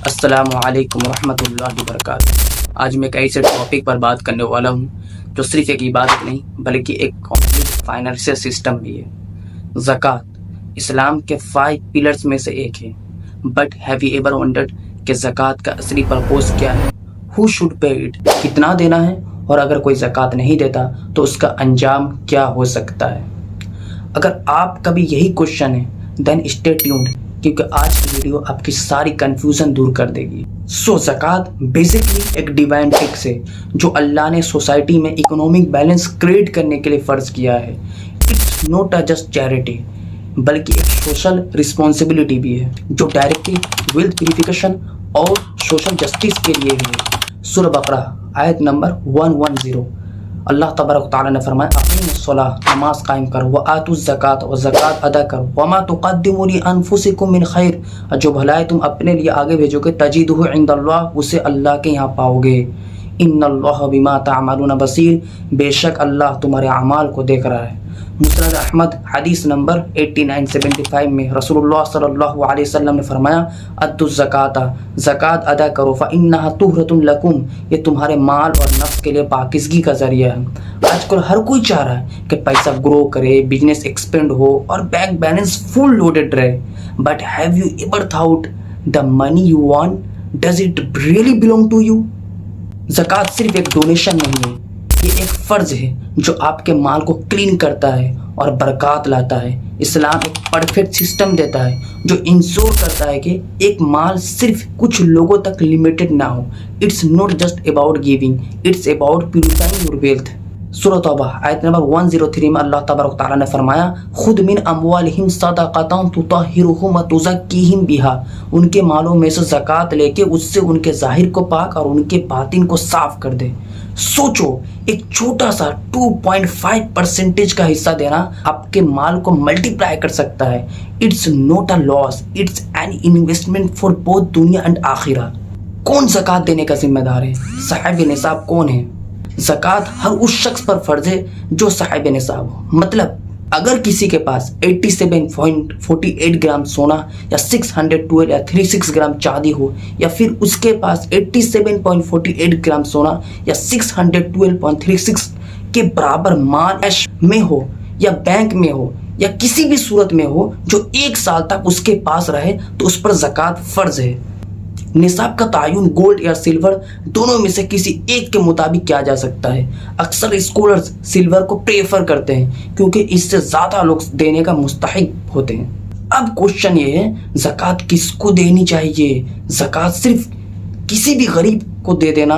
السلام علیکم ورحمۃ اللہ وبرکاتہ۔ آج میں ایک ایسے ٹاپک پر بات کرنے والا ہوں جو صرف ایک عبادت نہیں بلکہ ایک کمپلیٹ فائنینشیل سسٹم بھی ہے۔ زکوٰۃ اسلام کے 5 پلرز میں سے ایک ہے، but have you ever wondered کہ زکوٰۃ کا اصلی پرپوز کیا ہے؟ ہو شوڈ پے اٹ، کتنا دینا ہے، اور اگر کوئی زکوٰۃ نہیں دیتا تو اس کا انجام کیا ہو سکتا ہے؟ اگر آپ کا بھی یہی کوشچن ہے دین اسٹے ٹیونڈ، کیونکہ آج کی ویڈیو آپ کی ساری کنفیوژن دور کر دے گی۔ زکوٰۃ بیسکلی ایک ڈیوائن ٹیکس ہے جو اللہ نے سوسائٹی میں اکنامک بیلنس کریٹ کرنے کے لیے فرض کیا ہے۔ اٹس ناٹ جسٹ چیریٹی بلکہ ایک سوشل رسپانسبلٹی بھی ہے جو ڈائریکٹلی ویلتھ پیوریفیکیشن اور سوشل جسٹس کے لیے بھی ہے۔ سورہ بقرہ آیت نمبر 110، اللہ تبارک و تعالیٰ نے فرمایا اقیموا الصلاۃ، نماز قائم کرو، وآتوا الزکوٰۃ، اور زکوٰۃ ادا کرو، وما تقدموا لانفسکم من خیر، جو بھلائی تم اپنے لیے آگے بھیجو گے تجدہ عند اللہ، اسے اللہ کے یہاں پاؤ گے۔ ان اللہ بما تعملون بصیر، بے شک اللہ تمہارے اعمال کو دیکھ رہا ہے۔ مسند احمد حدیث نمبر 8975 میں رسول اللہ صلی اللہ علیہ وسلم نے فرمایا ادوا الزکوٰۃ، زکوٰۃ ادا کرو، فانھا طہرۃ لکم، یہ تمہارے مال اور نفس کے لیے پاکیزگی کا ذریعہ ہے۔ آج کل ہر کوئی چاہ رہا ہے کہ پیسہ گرو کرے، بزنس ایکسپینڈ ہو اور بینک بیلنس فل لوڈڈ رہے، but have you ever thought the money you want does it really belong to you? زکوٰۃ صرف ایک ڈونیشن نہیں ہے، یہ ایک فرض ہے جو آپ کے مال کو کلین کرتا ہے اور برکات لاتا ہے۔ اسلام ایک پرفیکٹ سسٹم دیتا ہے جو انشور کرتا ہے کہ ایک مال صرف کچھ لوگوں تک لمیٹڈ نہ ہو۔ It's not just about giving, it's about purifying your wealth. سورہ توبہ آیت نمبر 103 میں اللہ تبارک و تعالیٰ نے فرمایا خذ من اموالہم صدقۃ تطہرہم وتزکیہم بہا، ان کے مالوں میں سے زکوٰۃ لے کے اس سے ان کے ظاہر کو پاک اور ان کے باطن کو صاف کر دے۔ سوچو، ایک چھوٹا سا 2.5% کا حصہ دینا آپ کے مال کو ملٹیپلائی کر سکتا ہے۔ It's not a loss, it's an investment for both دنیا اینڈ آخرہ۔ کون زکوٰۃ دینے کا ذمہ دار ہے؟ صاحب نصاب کون ہے؟ زکوٰۃ ہر اس شخص پر فرض ہے جو صاحب نصاب ہو۔ مطلب اگر کسی کے پاس 87.48 گرام سونا یا 612 یا 36 گرام چاندی ہو، یا پھر اس کے پاس 87.48 گرام سونا یا 612.36 کے برابر مال کیش میں ہو یا بینک میں ہو یا کسی بھی صورت میں ہو جو 1 سال تک اس کے پاس رہے تو اس پر زکوٰۃ فرض ہے۔ نصاب کا تعین گولڈ یا سلور دونوں میں سے کسی ایک کے مطابق کیا جا سکتا ہے۔ اکثر اسکالرز سلور کو پریفر کرتے ہیں کیونکہ اس سے زیادہ لوگ دینے کا مستحق ہوتے ہیں۔ اب کوشچن یہ ہے زکوٰۃ کس کو دینی چاہیے؟ زکوٰۃ صرف کسی بھی غریب کو دے دینا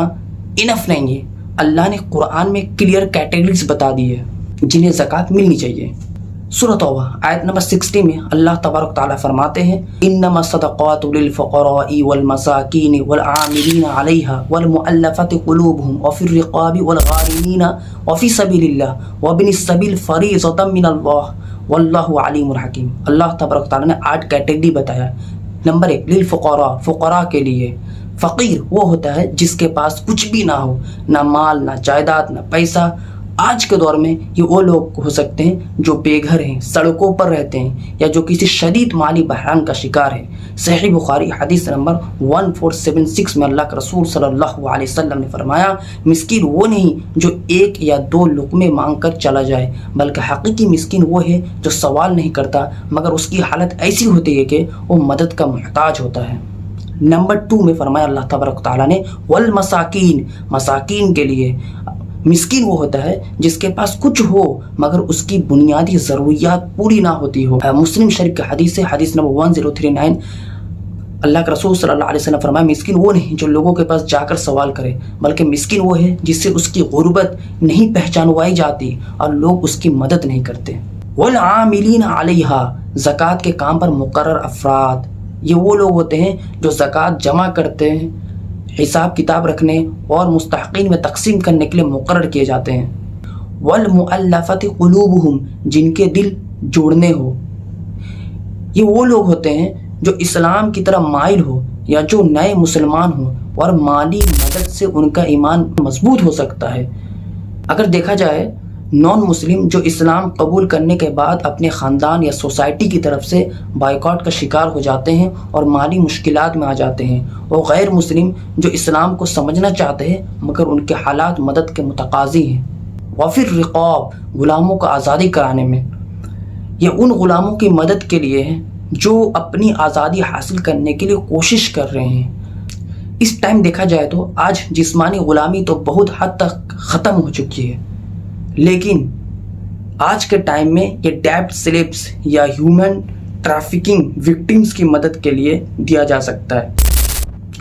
انف نہیں ہے۔ اللہ نے قرآن میں کلیئر کیٹیگریز بتا دی ہے جنہیں زکوٰۃ ملنی چاہیے۔ سورہ توبہ آیت نمبر 60 میں اللہ تبارک تعالیٰ فرماتے ہیں انما الصدقات للفقراء والمساکین والعاملین علیہا والمؤلفۃ قلوبہم وفی الرقاب والغارمین وفی سبیل اللہ وابن السبیل فریضۃ من اللہ واللہ علیم حکیم۔ اللہ تبارک تعالیٰ نے 8 کیٹیگری بتایا۔ نمبر 1 للفقراء، فقراء کے لیے۔ فقیر وہ ہوتا ہے جس کے پاس کچھ بھی نہ ہو، نہ مال، نہ جائیداد، نہ پیسہ۔ آج کے دور میں یہ وہ لوگ ہو سکتے ہیں جو بے گھر ہیں، سڑکوں پر رہتے ہیں، یا جو کسی شدید مالی بحران کا شکار ہے۔ صحیح بخاری حدیث نمبر 1476 میں اللہ کے رسول صلی اللہ علیہ وسلم نے فرمایا مسکین وہ نہیں جو 1 یا 2 لقمے مانگ کر چلا جائے، بلکہ حقیقی مسکین وہ ہے جو سوال نہیں کرتا مگر اس کی حالت ایسی ہوتی ہے کہ وہ مدد کا محتاج ہوتا ہے۔ نمبر 2 میں فرمایا اللہ تبارک تعالیٰ نے والمساکین، مساکین کے لیے۔ مسکین وہ ہوتا ہے جس کے پاس کچھ ہو مگر اس کی بنیادی ضروریات پوری نہ ہوتی ہو۔ مسلم شریف کی حدیث ہے، حدیث نمبر 1039، اللہ کے رسول صلی اللہ علیہ وسلم فرمایا مسکین وہ نہیں جو لوگوں کے پاس جا کر سوال کرے، بلکہ مسکین وہ ہے جس سے اس کی غربت نہیں پہچانوائی جاتی اور لوگ اس کی مدد نہیں کرتے۔ والعاملین علیہا، زکوٰۃ کے کام پر مقرر افراد، یہ وہ لوگ ہوتے ہیں جو زکوٰۃ جمع کرتے ہیں، حساب کتاب رکھنے اور مستحقین میں تقسیم کرنے کے لیے مقرر کیے جاتے ہیں۔ والمؤلفۃ قلوبہم، جن کے دل جوڑنے ہو، یہ وہ لوگ ہوتے ہیں جو اسلام کی طرف مائل ہو یا جو نئے مسلمان ہوں اور مالی مدد سے ان کا ایمان مضبوط ہو سکتا ہے۔ اگر دیکھا جائے نان مسلم جو اسلام قبول کرنے کے بعد اپنے خاندان یا سوسائٹی کی طرف سے بائیکاٹ کا شکار ہو جاتے ہیں اور مالی مشکلات میں آ جاتے ہیں، اور غیر مسلم جو اسلام کو سمجھنا چاہتے ہیں مگر ان کے حالات مدد کے متقاضی ہیں، وفر رقاب غلاموں کا آزادی کرانے میں، یہ ان غلاموں کی مدد کے لیے ہے جو اپنی آزادی حاصل کرنے کے لیے کوشش کر رہے ہیں۔ اس ٹائم دیکھا جائے تو آج جسمانی غلامی تو بہت حد تک ختم ہو چکی ہے، لیکن آج کے ٹائم میں یہ ڈیبٹ سلپس یا ہیومن ٹریفکنگ وکٹمز کی مدد کے لیے دیا جا سکتا ہے۔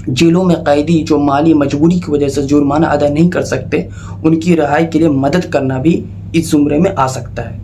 جیلوں میں قیدی جو مالی مجبوری کی وجہ سے جرمانہ ادا نہیں کر سکتے، ان کی رہائی کے لیے مدد کرنا بھی اس زمرے میں آ سکتا ہے۔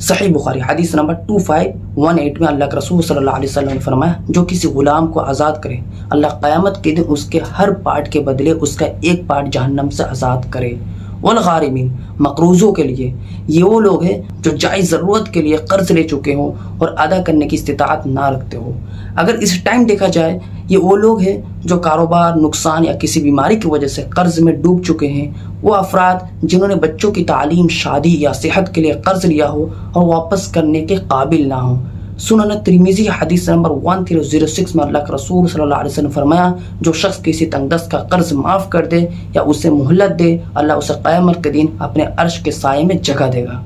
صحیح بخاری حدیث نمبر 2518 میں اللہ کے رسول صلی اللہ علیہ وسلم نے فرمایا، جو کسی غلام کو آزاد کرے اللہ قیامت کے دن اس کے ہر پارٹ کے بدلے اس کا ایک پارٹ جہنم سے آزاد کرے۔ والغارمین مقروضوں کے لیے، یہ وہ لوگ ہیں جو جائز ضرورت کے لیے قرض لے چکے ہوں اور ادا کرنے کی استطاعت نہ رکھتے ہو۔ اگر اس ٹائم دیکھا جائے یہ وہ لوگ ہیں جو کاروبار نقصان یا کسی بیماری کی وجہ سے قرض میں ڈوب چکے ہیں، وہ افراد جنہوں نے بچوں کی تعلیم، شادی یا صحت کے لیے قرض لیا ہو اور واپس کرنے کے قابل نہ ہوں۔ سنن ترمذی حدیث نمبر 1306 میں اللہ کے رسول صلی اللہ علیہ وسلم نے فرمایا، جو شخص کسی تنگ دست کا قرض معاف کر دے یا اسے مہلت دے، اللہ اسے قیامت کے دن اپنے عرش کے سائے میں جگہ دے گا۔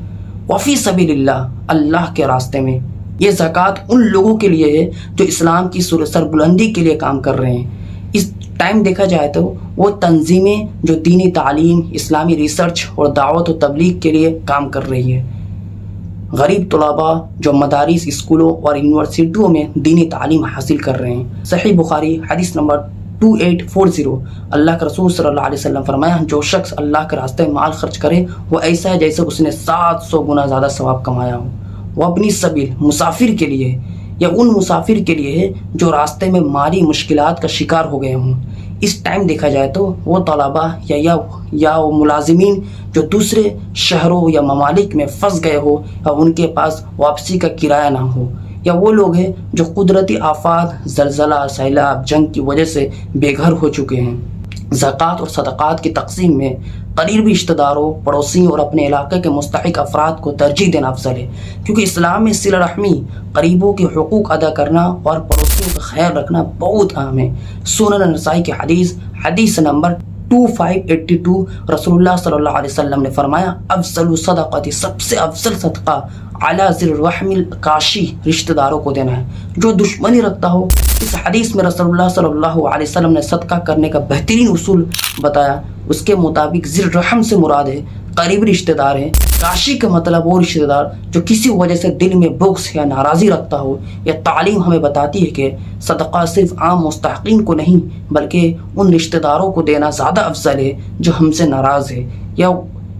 وفی سبیل اللہ، اللہ کے راستے میں، یہ زکوٰۃ ان لوگوں کے لیے ہے جو اسلام کی سربلندی کے لیے کام کر رہے ہیں۔ اس ٹائم دیکھا جائے تو وہ تنظیمیں جو دینی تعلیم، اسلامی ریسرچ اور دعوت و تبلیغ کے لیے کام کر رہی ہے، غریب طلباء جو مدارس، اسکولوں اور یونیورسٹیوں میں دینی تعلیم حاصل کر رہے ہیں۔ صحیح بخاری حدیث نمبر 2840 اللہ کے رسول صلی اللہ علیہ وسلم فرمایا، جو شخص اللہ کے راستے میں مال خرچ کرے وہ ایسا ہے جیسے اس نے 700 گنا زیادہ ثواب کمایا ہو۔ وہ اپنی سبیل مسافر کے لیے یا ان مسافر کے لیے ہے جو راستے میں مالی مشکلات کا شکار ہو گئے ہوں۔ اس ٹائم دیکھا جائے تو وہ طلباء یا وہ ملازمین جو دوسرے شہروں یا ممالک میں پھنس گئے ہو یا ان کے پاس واپسی کا کرایہ نہ ہو، یا وہ لوگ ہیں جو قدرتی آفات، زلزلہ، سیلاب، جنگ کی وجہ سے بے گھر ہو چکے ہیں۔ زکوٰۃ اور صدقات کی تقسیم میں قریبی رشتہ داروں، پڑوسیوں اور اپنے علاقے کے مستحق افراد کو ترجیح دینا افضل ہے، کیونکہ اسلام میں صلہ رحمی، قریبوں کے حقوق ادا کرنا اور پڑوسیوں کا خیال رکھنا بہت اہم ہے۔ سنن نسائی کی حدیث نمبر 2582 رسول اللہ صلی اللہ علیہ وسلم نے فرمایا، افضل صدقات، سب سے افضل صدقہ اعلیٰ ذی الرحم الکاشی، رشتہ داروں کو دینا ہے جو دشمنی رکھتا ہو۔ اس حدیث میں رسول اللہ صلی اللہ علیہ وسلم نے صدقہ کرنے کا بہترین اصول بتایا۔ اس کے مطابق ذی الرحم سے مراد ہے قریبی رشتہ دار ہیں۔ کاشی کا مطلب وہ رشتہ دار جو کسی وجہ سے دل میں بغض یا ناراضی رکھتا ہو۔ یہ تعلیم ہمیں بتاتی ہے کہ صدقہ صرف عام مستحقین کو نہیں بلکہ ان رشتہ داروں کو دینا زیادہ افضل ہے جو ہم سے ناراض ہے، یا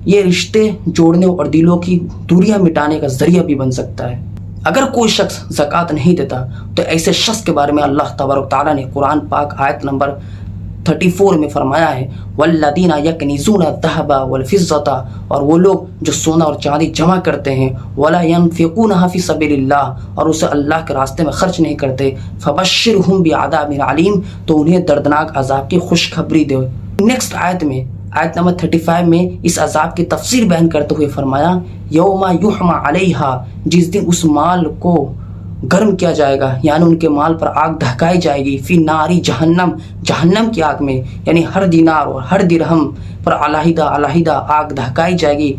یہ رشتے جوڑنے اور دلوں کی دوریاں مٹانے کا ذریعہ بھی بن سکتا ہے۔ اگر کوئی شخص زکوٰۃ نہیں دیتا تو ایسے شخص کے بارے میں اللہ تبارک تعالیٰ نے قرآن پاک آیت نمبر 34 میں فرمایا ہے، والذین یکنزون الذھب والفضة، اور وہ لوگ جو سونا اور چاندی جمع کرتے ہیں، ولا ينفقونها فی سبیل اللہ، اور اسے اللہ کے راستے میں خرچ نہیں کرتے، فبشرهم بعذاب علیم، تو انہیں دردناک عذاب کی خوشخبری دو۔ نیکسٹ آیت میں، آیت نمبر 35 میں اس عذاب کی تفسیر بیان کرتے ہوئے فرمایا، یوم یحمى علیہا، جس دن اس مال کو گرم کیا جائے گا، یعنی ان کے مال پر آگ دھکائی جائے گی، فی ناری جہنم، جہنم کی آگ میں، یعنی ہر دینار اور ہر درہم پر علیحدہ آگ دھکائی جائے گی،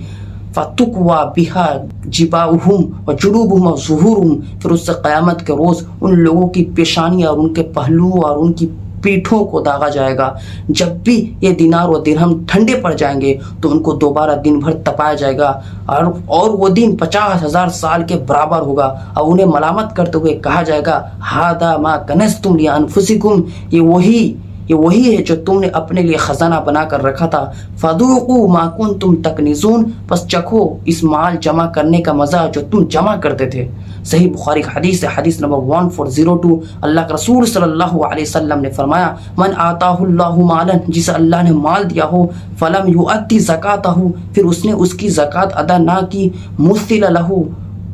فتقوی بہا جباہہم وجنوبہم وظہورہم، پھر اس سے قیامت کے روز ان لوگوں کی پیشانیاں اور ان کے پہلو اور ان کی پیٹھوں کو داغا جائے گا۔ جب بھی یہ دینار و درہم ٹھنڈے پڑ جائیں گے تو ان کو دوبارہ دن بھر تپایا جائے گا، اور وہ دن 50,000 سال کے برابر ہوگا، اور انہیں ملامت کرتے ہوئے کہا جائے گا، ھذا ما کنزتم لانفسکم، یہ وہی ہے جو تم نے اپنے لیے خزانہ بنا کر رکھا تھا، فذوقوا ما کنتم تکنزون، پس چکھو اس مال جمع کرنے کا مزہ جو تم جمع کرتے تھے۔ صحیح بخاری کی حدیث ہے، حدیث نمبر 1402 اللہ کے رسول صلی اللہ علیہ وسلم نے فرمایا، من آتاہ اللہ مالا، جسے اللہ نے مال دیا ہو، فلم یؤتی زکاتہ، پھر اس نے اس کی زکوٰۃ ادا نہ کی، مثل لہ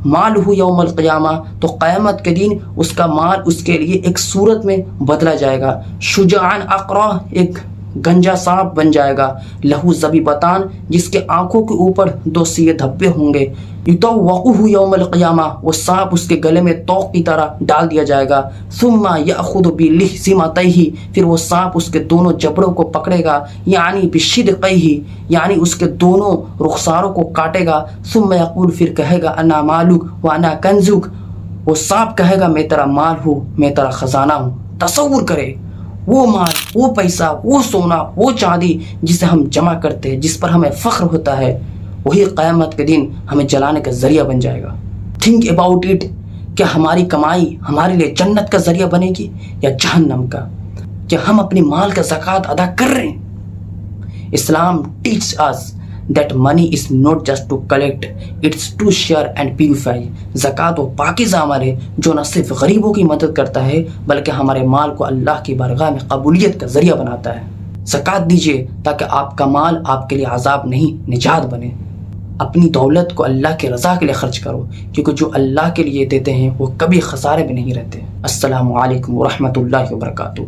مال ہو یوم القیامہ، تو قیامت کے دن اس کا مال اس کے لیے ایک صورت میں بدلا جائے گا، شجاعن اقرا، ایک گنجا سانپ بن جائے گا، لہو زبیبتان جس کے آنکھوں کے اوپر 2 سیے دھبے ہوں گے، یطوقہ یوم القیامہ وہ سانپ اس کے گلے میں توق کی طرح ڈال دیا جائے گا، ثم یأخذ بلحظمتیہ پھر وہ سانپ اس کے دونوں جبڑوں کو پکڑے گا، یعنی بشدقیہ یعنی اس کے دونوں رخساروں کو کاٹے گا، ثم یقول پھر کہے گا انا مالک وانا کنزک وہ سانپ کہے گا میں تیرا مال ہوں، میں تیرا خزانہ ہوں۔ تصور کرے وہ مال، وہ پیسہ، وہ سونا، وہ چاندی جسے ہم جمع کرتے ہیں، جس پر ہمیں فخر ہوتا ہے، وہی قیامت کے دن ہمیں جلانے کا ذریعہ بن جائے گا۔ تھنک اباؤٹ اٹ، کیا ہماری کمائی ہمارے لیے جنت کا ذریعہ بنے گی یا جہنم کا؟ کیا ہم اپنے مال کا زکوٰۃ ادا کر رہے ہیں؟ Islam teaches us that money is not just to collect, it's to share and purify۔ زکوٰۃ وہ پاکیزہ عمل ہے جو نہ صرف غریبوں کی مدد کرتا ہے بلکہ ہمارے مال کو اللہ کی بارگاہ میں قبولیت کا ذریعہ بناتا ہے۔ زکوٰۃ دیجیے تاکہ آپ کا مال آپ کے لیے عذاب نہیں نجات بنے۔ اپنی دولت کو اللہ کے رضا کے لیے خرچ کرو، کیونکہ جو اللہ کے لیے دیتے ہیں وہ کبھی خسارے میں نہیں رہتے۔ السلام علیکم ورحمۃ اللہ وبرکاتہ۔